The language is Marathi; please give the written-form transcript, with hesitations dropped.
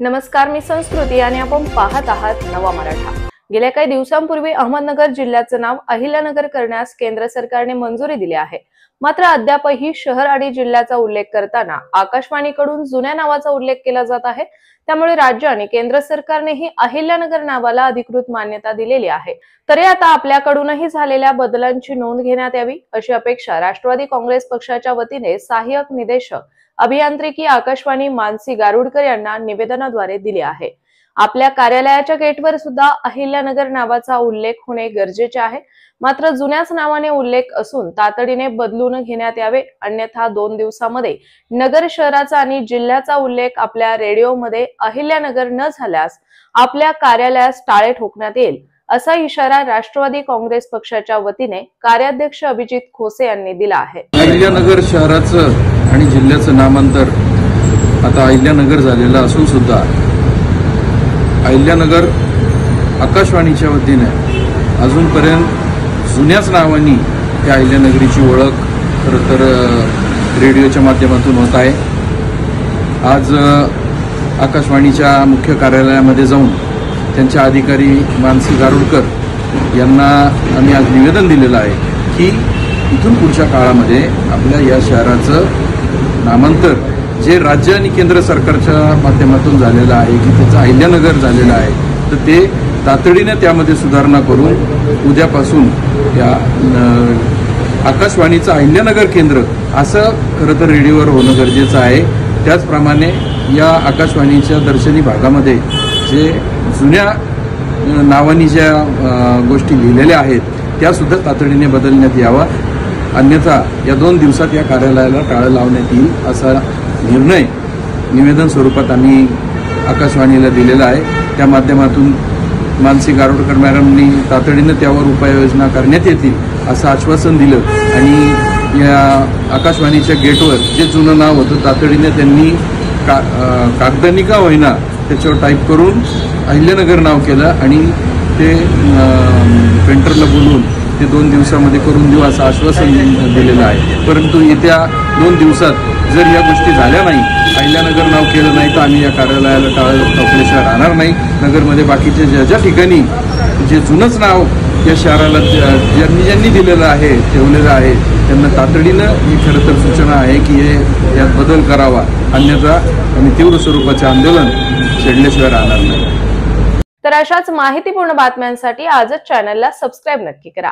नमस्कार, मी संस्कृती आणि आपण पाहत आहात नवा मराठा। गेल्या काही दिवसांपूर्वी अहमदनगर जिल्ह्याचं नाव अहिल्यानगर करण्यास केंद्र सरकारने मंजुरी दिली आहे। मात्र अद्यापही शहर आणि जिल्ह्याचा उल्लेख करताना आकाशवाणीकडून जुन्या नावाचा उल्लेख केला जात आहे। त्यामुळे राज्य आणि केंद्र सरकारनेही अहिल्यानगर नावाला अधिकृत मान्यता दिलेली आहे। तरी आता आपल्याकडूनही झालेल्या बदलांची नोंद घेण्यात यावी अशी अपेक्षा राष्ट्रवादी काँग्रेस पक्षाच्या वतीने सहाय्यक निदेशक अभियांत्रिकी आकाशवाणी मानसी गारुडकर यांना निवेदनाद्वारे दिली आहे। आपल्या कार्यालयाच्या गेटवर सुद्धा अहिल्यानगर नावाचा उल्लेख होणे गरजेचे आहे। मात्र जुन्याच नावाने उल्लेख असून तातडीने बदलून घेण्यात यावे, अन्यथा 2 दिवसांमध्ये नगर शहराचा आणि जिल्ह्याचा उल्लेख आपल्या रेडिओमध्ये अहिल्यानगर न झाल्यास आपल्या कार्यालयास टाळे ठोकण्यात येईल असा इशारा राष्ट्रवादी काँग्रेस पक्षाच्या वतीने कार्याध्यक्ष अभिजित खोसे यांनी दिला आहे। अहिल्यानगर शहराचं आणि जिल्ह्याचं नामांतर आता अहिल्यानगर झालेलं असून सुद्धा अहिल्यानगर आकाशवाणीच्या वतीने अजूनपर्यंत जुन्याच नावानी त्या अहिल्यानगरीची ओळख खरं तर रेडिओच्या माध्यमातून होत आहे। आज आकाशवाणीच्या मुख्य कार्यालयामध्ये जाऊन त्यांच्या अधिकारी मानसी गारुडकर यांना आम्ही आज निवेदन दिलेलं आहे की इथून पुढच्या काळामध्ये आपल्या या शहराचं नामांतर जे राज्य आणि केंद्र सरकारच्या माध्यमातून झालेलं आहे की त्याचं अहिल्यानगर झालेलं आहे, तर ते तातडीने त्यामध्ये सुधारणा करून उद्यापासून या आकाशवाणीचं अहिल्यानगर केंद्र असं खरं तर रेडिओवर होणं गरजेचं आहे। त्याचप्रमाणे या आकाशवाणीच्या दर्शनी भागामध्ये जे जुन्या नावानी ज्या गोष्टी लिहिलेल्या आहेत त्या सुद्धा तातडीने बदलण्यात यावा, अन्यथा या 2 दिवसात या कार्यालयाला टाळं लावण्यात येईल असा निर्णय निवेदन स्वरूपात आम्ही आकाशवाणीला दिलेला आहे। त्या माध्यमातून मानसी गारुडकर मॅडमनी तातडीने त्यावर उपाययोजना करण्यात येतील असं आश्वासन दिलं आणि या आकाशवाणीच्या गेटवर जे जुनं नाव होतं तातडीने त्यांनी कागदानी का होईना त्याच्यावर टाईप करून अहिल्यानगर नाव केलं आणि ते पेंटरला बोलवून ते 2 दिवसामध्ये करून देऊ असं आश्वासन दिलेलं आहे। परंतु येत्या 2 दिवसात जर या गोष्टी झाल्या नाही, अहिल्यानगर नाव केलं नाही, तर आम्ही या कार्यालयाला टाळं ठोकल्याशिवाय राहणार नाही। नगरमध्ये बाकीचे ज्या ठिकाणी जे जुनंच नाव या शहराला ज्यांनी दिलेलं आहे, ठेवलेलं आहे, त्यांना तातडीनं ही खरं तर सूचना आहे की यात बदल करावा, अन्यथा आम्ही तीव्र स्वरूपाचे आंदोलन छेडल्याशिवाय राहणार नाही। तर अशाच माहितीपूर्ण बातम्यांसाठी आजच चॅनलला सबस्क्राइब नक्की करा।